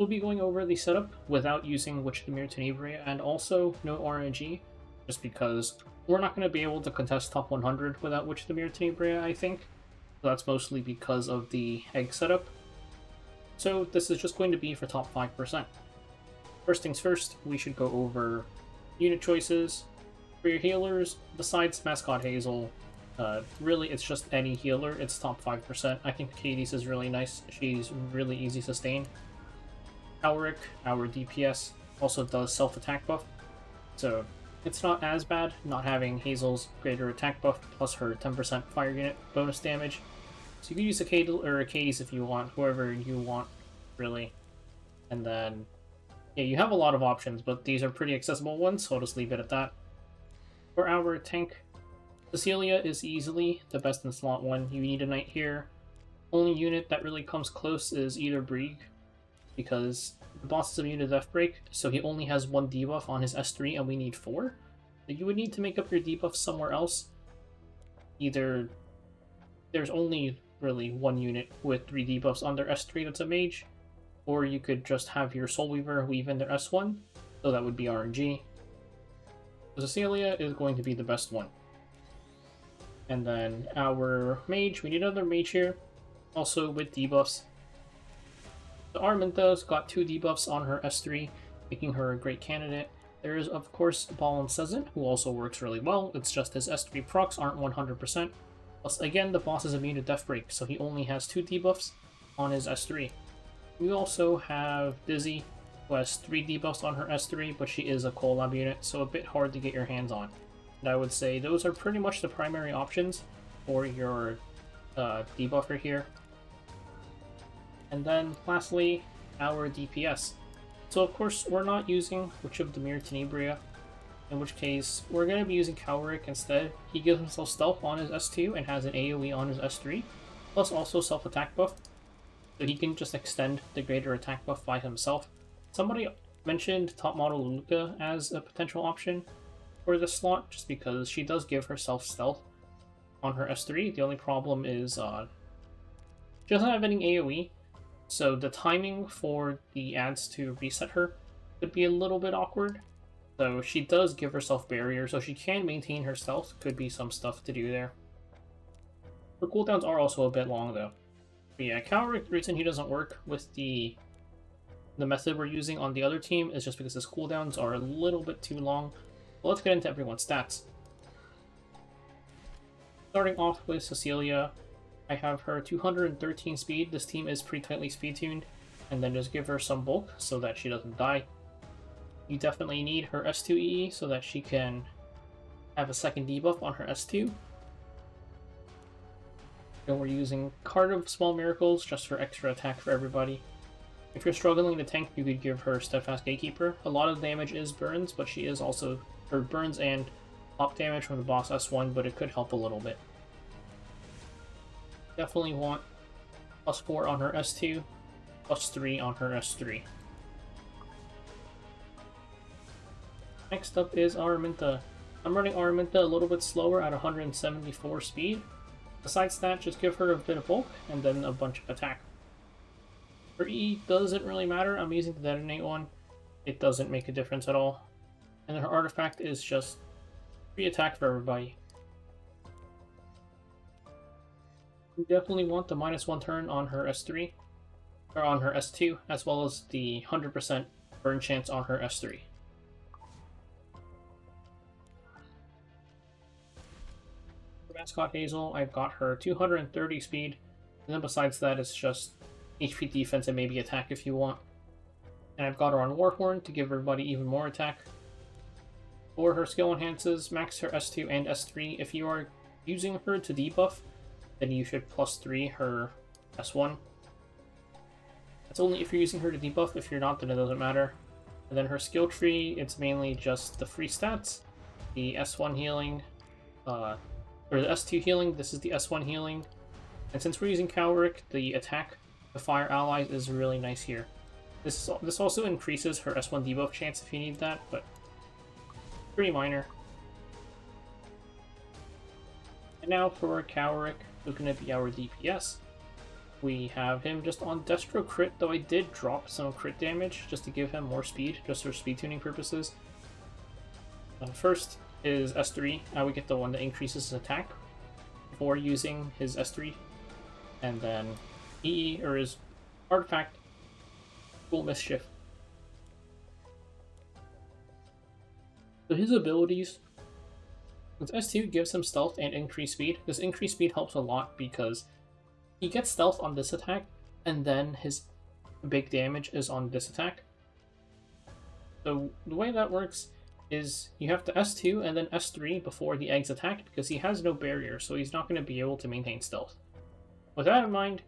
We'll be going over the setup without using Witch of the Mirror Tenebria, and also no RNG, just because we're not going to be able to contest top 100 without Witch of the Mirror Tenebria, I think. So that's mostly because of the egg setup. So this is just going to be for top 5%. First things first, we should go over unit choices. For your healers, besides Mascot Hazel, really it's just any healer, it's top 5%. I think Katie's is really nice, she's really easy sustain. Kawerik, our DPS, also does self-attack buff, so it's not as bad not having Hazel's greater attack buff plus her 10% fire unit bonus damage. So you can use a Kadel or a Katie's if you want, whoever you want, really. And then, yeah, you have a lot of options, but these are pretty accessible ones, so I'll just leave it at that. For our tank, Cecilia is easily the best in slot 1. You need a knight here. Only unit that really comes close is either Brieg, because the boss is immune to Death Break, so he only has 1 debuff on his S3 and we need 4. So you would need to make up your debuff somewhere else. Either there's only really 1 unit with 3 debuffs on their S3 that's a mage, or you could just have your Soul Weaver weave in their S1, so that would be RNG. So Cecilia is going to be the best one. And then our mage, we need another mage here, also with debuffs. The Aramintha's got 2 debuffs on her S3, making her a great candidate. There is, of course, Ball and Sezin, who also works really well. It's just his S3 procs aren't 100%. Plus, again, the boss is immune to Death Break, so he only has 2 debuffs on his S3. We also have Dizzy, who has 3 debuffs on her S3, but she is a collab unit, so a bit hard to get your hands on. And I would say those are pretty much the primary options for your debuffer here. And then, lastly, our DPS. So of course, we're not using Witch of the Mirror Tenebria, in which case, we're going to be using Kawerik instead. He gives himself stealth on his S2 and has an AoE on his S3, plus also self-attack buff, so he can just extend the greater attack buff by himself. Somebody mentioned top model Luca as a potential option for this slot, just because she does give herself stealth on her S3. The only problem is she doesn't have any AoE, so the timing for the ads to reset her could be a little bit awkward. So she does give herself barrier, so she can maintain her stealth. Could be some stuff to do there. Her cooldowns are also a bit long though. But yeah, Kawerik, the reason he doesn't work with the method we're using on the other team is just because his cooldowns are a little bit too long. But let's get into everyone's stats. Starting off with Cecilia, I have her 213 speed. This team is pretty tightly speed tuned, and then just give her some bulk so that she doesn't die. You definitely need her S2 EE so that she can have a second debuff on her S2. And we're using Card of Small Miracles just for extra attack for everybody. If you're struggling to tank, you could give her Steadfast Gatekeeper. A lot of the damage is burns, but she is also her burns and pop damage from the boss S1, but it could help a little bit. Definitely want +4 on her S2, +3 on her S3. Next up is Aramintha. I'm running Aramintha a little bit slower at 174 speed. Besides that, just give her a bit of bulk and then a bunch of attack. Her E doesn't really matter. I'm using the detonate one. It doesn't make a difference at all. And her artifact is just free attack for everybody. You definitely want the -1 turn on her S3, or on her S2, as well as the 100% burn chance on her S3. For Mascot Hazel, I've got her 230 speed, and then besides that, it's just HP defense and maybe attack if you want. And I've got her on Warhorn to give everybody even more attack. For her skill enhances, max her S2 and S3. If you are using her to debuff, then you should +3 her S1. That's only if you're using her to debuff. If you're not, then it doesn't matter. And then her skill tree, it's mainly just the free stats, the S1 healing, or the S2 healing. This is the S1 healing. And since we're using Kawerik, the attack to fire allies is really nice here. This also increases her S1 debuff chance if you need that, but pretty minor. And now for Kawerik, who's going to be our DPS. we have him just on Destro crit, though I did drop some crit damage just to give him more speed, just for speed tuning purposes. First is S3, now we get the one that increases his attack before using his S3, and then EE, or his artifact, Cool Mischief. So his abilities, with S2 gives him stealth and increased speed. This increased speed helps a lot because he gets stealth on this attack, and then his big damage is on this attack. So the way that works is you have to S2 and then S3 before the eggs attack, because he has no barrier, so he's not going to be able to maintain stealth. With that in mind,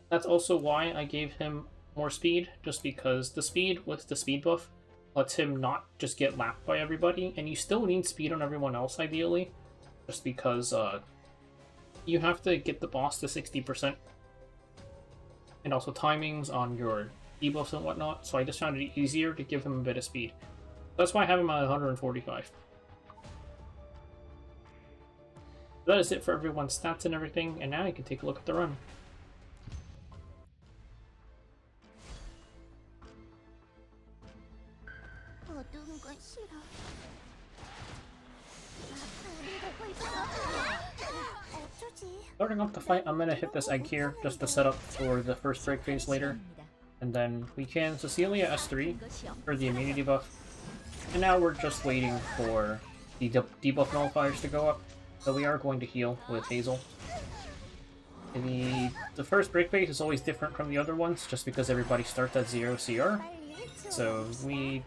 that's also why I gave him more speed, just because the speed with the speed buff lets him not just get lapped by everybody, and you still need speed on everyone else ideally, just because you have to get the boss to 60%, and also timings on your debuffs and whatnot, so I just found it easier to give him a bit of speed. That's why I have him at 145. That is it for everyone's stats and everything, and now you can take a look at the run. Starting off the fight, I'm gonna hit this egg here just to set up for the first break phase later. And then we can Cecilia S3 for the immunity buff. And now we're just waiting for the debuff nullifiers to go up. So we are going to heal with Hazel. The first break phase is always different from the other ones just because everybody starts at 0 CR. So we,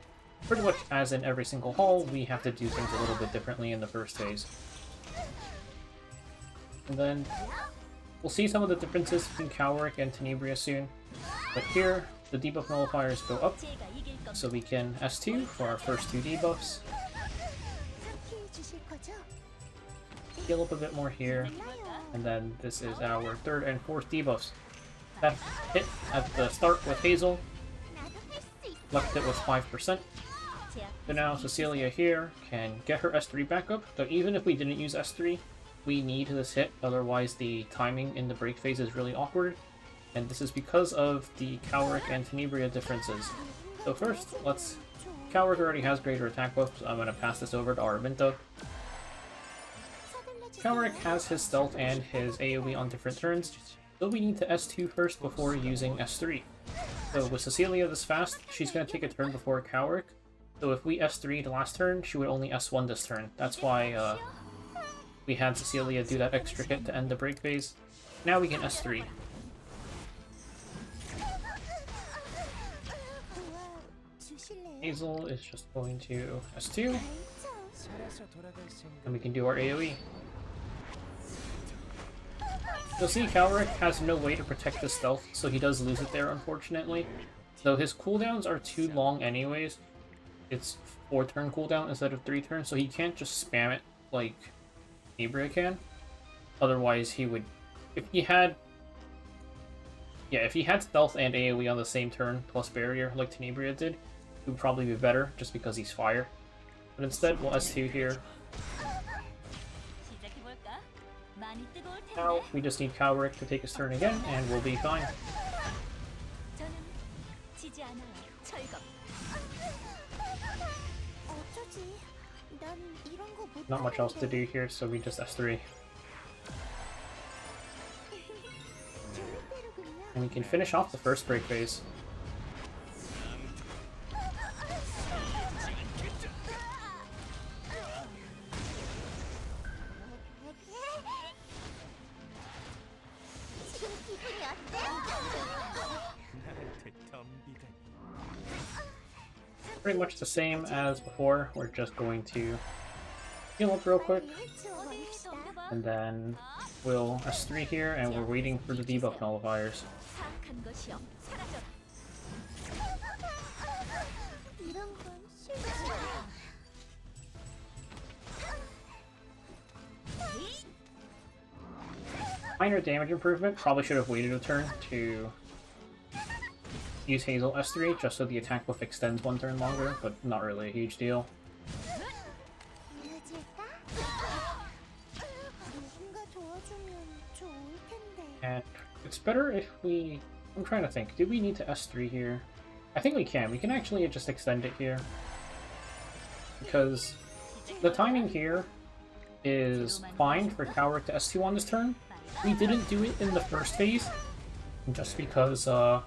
pretty much as in every single haul, we have to do things a little bit differently in the first phase. And then we'll see some of the differences between Kawerik and Tenebria soon. But here, the debuff nullifiers go up, so we can S2 for our first two debuffs. Heal up a bit more here, and then this is our third and fourth debuffs. That hit at the start with Hazel, left it with 5%. So now Cecilia here can get her S3 back up, though even if we didn't use S3, we need this hit, otherwise the timing in the break phase is really awkward, and this is because of the Kawerik and Tenebria differences. So first, Kawerik already has greater attack buffs, so I'm going to pass this over to Aramintha. Kawerik has his stealth and his AoE on different turns, so we need to S2 first before using S3. So with Cecilia this fast, she's going to take a turn before Kawerik, so if we S3 the last turn, she would only S1 this turn. That's why we had Cecilia do that extra hit to end the break phase. Now we can S3. Hazel is just going to S2. And we can do our AoE. You'll see Kawerik has no way to protect the stealth, so he does lose it there unfortunately. Though his cooldowns are too long anyways. It's 4-turn cooldown instead of 3 turns, so he can't just spam it like Tenebria can. Otherwise he would, if he had stealth and AoE on the same turn plus barrier like Tenebria did, it would probably be better just because he's fire. But instead we'll S2 here. Now we just need Kawerik to take his turn again and we'll be fine. Not much else to do here, so we just S3. And we can finish off the first break phase. Pretty much the same as before, we're just going to heal up real quick, and then we'll S3 here, and we're waiting for the debuff nullifiers. Minor damage improvement, probably should have waited a turn to use Hazel S3 just so the attack buff extends 1 turn longer, but not really a huge deal. And it's better if we... I'm trying to think. Do we need to S3 here? I think we can. We can actually just extend it here. Because the timing here is fine for Kawerik to S2 on this turn. We didn't do it in the first phase, just because WTene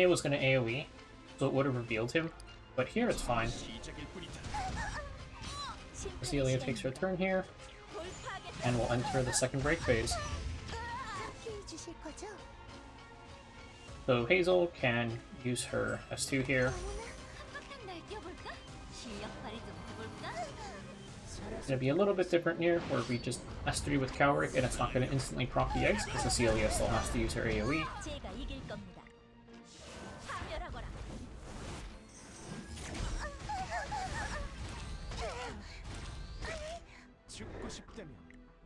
was going to AoE, so it would have revealed him. But here it's fine. Cecilia takes her turn here, and will enter the second break phase. So Hazel can use her S2 here. It's going to be a little bit different here, where we just S3 with Kawerik, and it's not going to instantly proc the eggs, because Cecilia still has to use her AoE.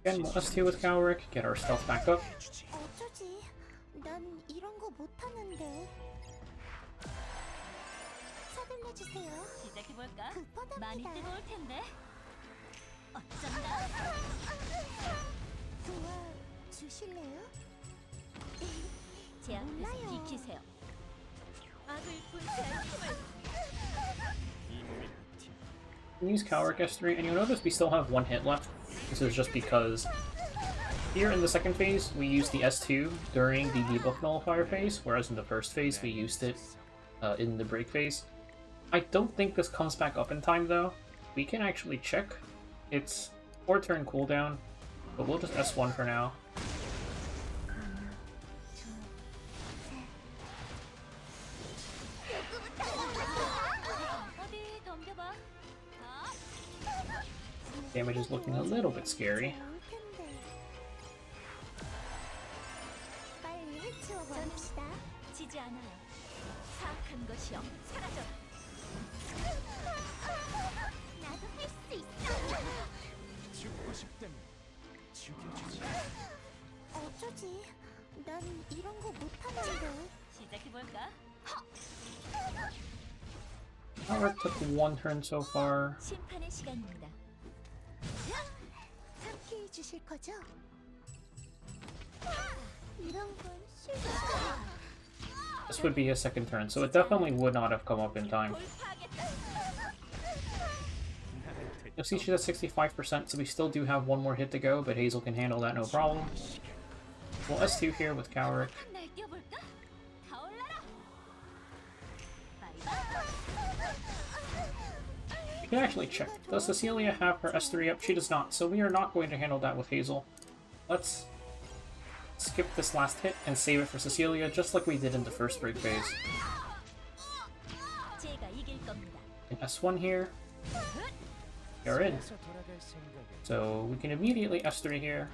Again, we'll S2 with Kawerik, get our stealth back up. Use Kawerik S3, and you'll notice we still have one hit left. This is just because here in the second phase, we used the S2 during the debuff nullifier phase, whereas in the first phase, we used it in the break phase. I don't think this comes back up in time, though. We can actually check. It's 4-turn cooldown, but we'll just S1 for now. Damage is looking a little bit scary. Kawerik took one turn so far. This would be a second turn, so it definitely would not have come up in time. You'll see she's at 65%, so we still do have one more hit to go, but Hazel can handle that no problem. We'll S2 here with Kawerik. We can actually check. Does Cecilia have her S3 up? She does not, so we are not going to handle that with Hazel. Let's skip this last hit and save it for Cecilia, just like we did in the first break phase. And S1 here. You're in. So we can immediately S3 here.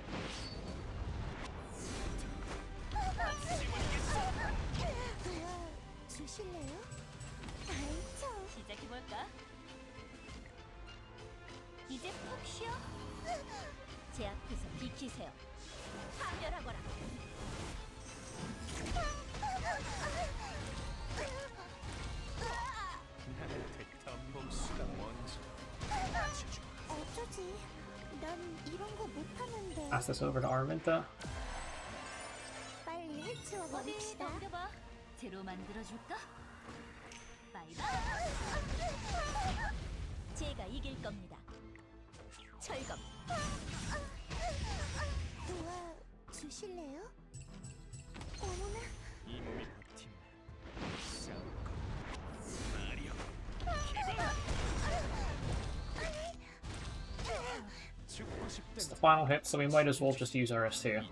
Pass this over to Aramintha. It's the final hit, so we might as well just use our S2.